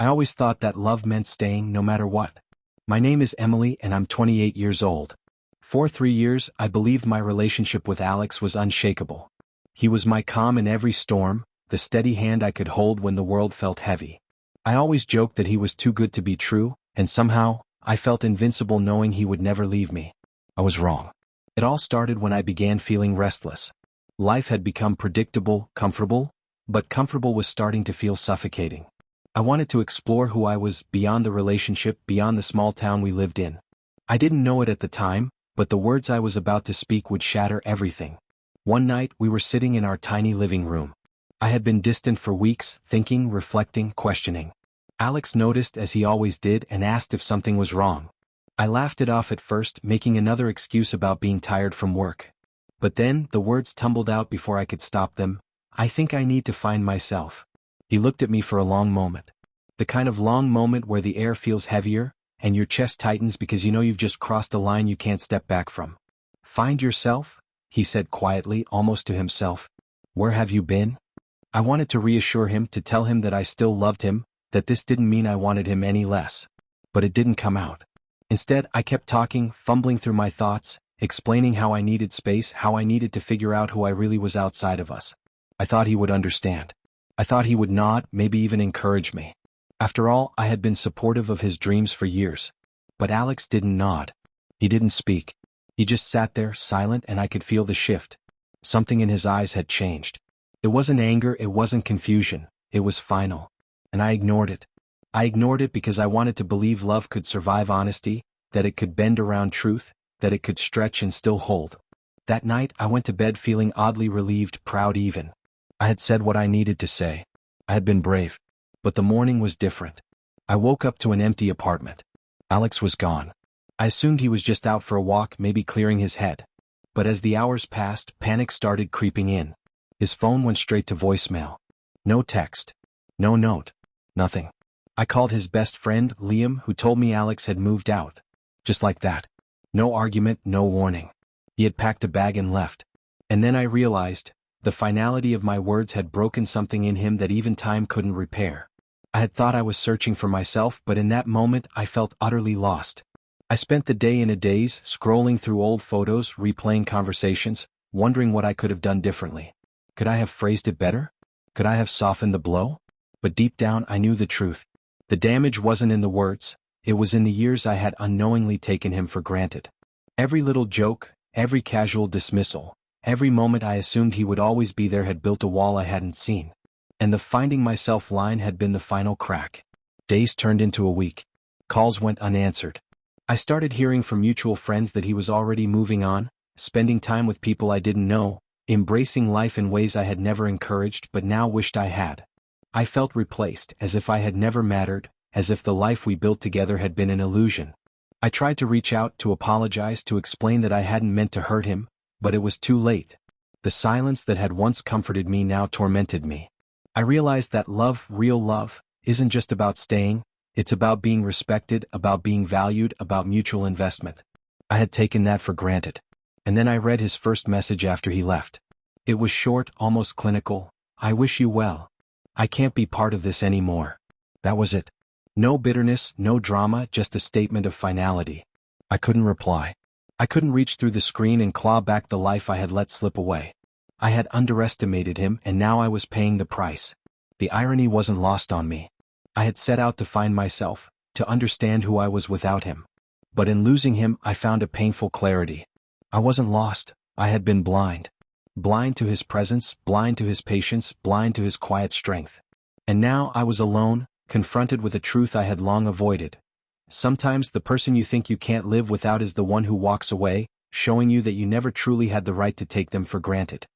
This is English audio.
I always thought that love meant staying no matter what. My name is Emily and I'm 28 years old. For 3 years, I believed my relationship with Alex was unshakable. He was my calm in every storm, the steady hand I could hold when the world felt heavy. I always joked that he was too good to be true, and somehow, I felt invincible knowing he would never leave me. I was wrong. It all started when I began feeling restless. Life had become predictable, comfortable, but comfortable was starting to feel suffocating. I wanted to explore who I was beyond the relationship, beyond the small town we lived in. I didn't know it at the time, but the words I was about to speak would shatter everything. One night, we were sitting in our tiny living room. I had been distant for weeks, thinking, reflecting, questioning. Alex noticed as he always did and asked if something was wrong. I laughed it off at first, making another excuse about being tired from work. But then, the words tumbled out before I could stop them. I think I need to find myself. He looked at me for a long moment. The kind of long moment where the air feels heavier, and your chest tightens because you know you've just crossed a line you can't step back from. Find yourself? He said quietly, almost to himself. Where have you been? I wanted to reassure him, to tell him that I still loved him, that this didn't mean I wanted him any less. But it didn't come out. Instead, I kept talking, fumbling through my thoughts, explaining how I needed space, how I needed to figure out who I really was outside of us. I thought he would understand. I thought he would nod, maybe even encourage me. After all, I had been supportive of his dreams for years. But Alex didn't nod. He didn't speak. He just sat there, silent, and I could feel the shift. Something in his eyes had changed. It wasn't anger, it wasn't confusion. It was final. And I ignored it. I ignored it because I wanted to believe love could survive honesty, that it could bend around truth, that it could stretch and still hold. That night, I went to bed feeling oddly relieved, proud even. I had said what I needed to say. I had been brave. But the morning was different. I woke up to an empty apartment. Alex was gone. I assumed he was just out for a walk, maybe clearing his head. But as the hours passed, panic started creeping in. His phone went straight to voicemail. No text. No note. Nothing. I called his best friend, Liam, who told me Alex had moved out. Just like that. No argument, no warning. He had packed a bag and left. And then I realized, the finality of my words had broken something in him that even time couldn't repair. I had thought I was searching for myself, but in that moment I felt utterly lost. I spent the day in a daze, scrolling through old photos, replaying conversations, wondering what I could have done differently. Could I have phrased it better? Could I have softened the blow? But deep down I knew the truth. The damage wasn't in the words, it was in the years I had unknowingly taken him for granted. Every little joke, every casual dismissal, every moment I assumed he would always be there had built a wall I hadn't seen. And the finding myself line had been the final crack. Days turned into a week. Calls went unanswered. I started hearing from mutual friends that he was already moving on, spending time with people I didn't know, embracing life in ways I had never encouraged but now wished I had. I felt replaced, as if I had never mattered, as if the life we built together had been an illusion. I tried to reach out, to apologize, to explain that I hadn't meant to hurt him, but it was too late. The silence that had once comforted me now tormented me. I realized that love, real love, isn't just about staying, it's about being respected, about being valued, about mutual investment. I had taken that for granted. And then I read his first message after he left. It was short, almost clinical. I wish you well. I can't be part of this anymore. That was it. No bitterness, no drama, just a statement of finality. I couldn't reply. I couldn't reach through the screen and claw back the life I had let slip away. I had underestimated him and now I was paying the price. The irony wasn't lost on me. I had set out to find myself, to understand who I was without him. But in losing him, I found a painful clarity. I wasn't lost, I had been blind. Blind to his presence, blind to his patience, blind to his quiet strength. And now I was alone, confronted with a truth I had long avoided. Sometimes the person you think you can't live without is the one who walks away, showing you that you never truly had the right to take them for granted.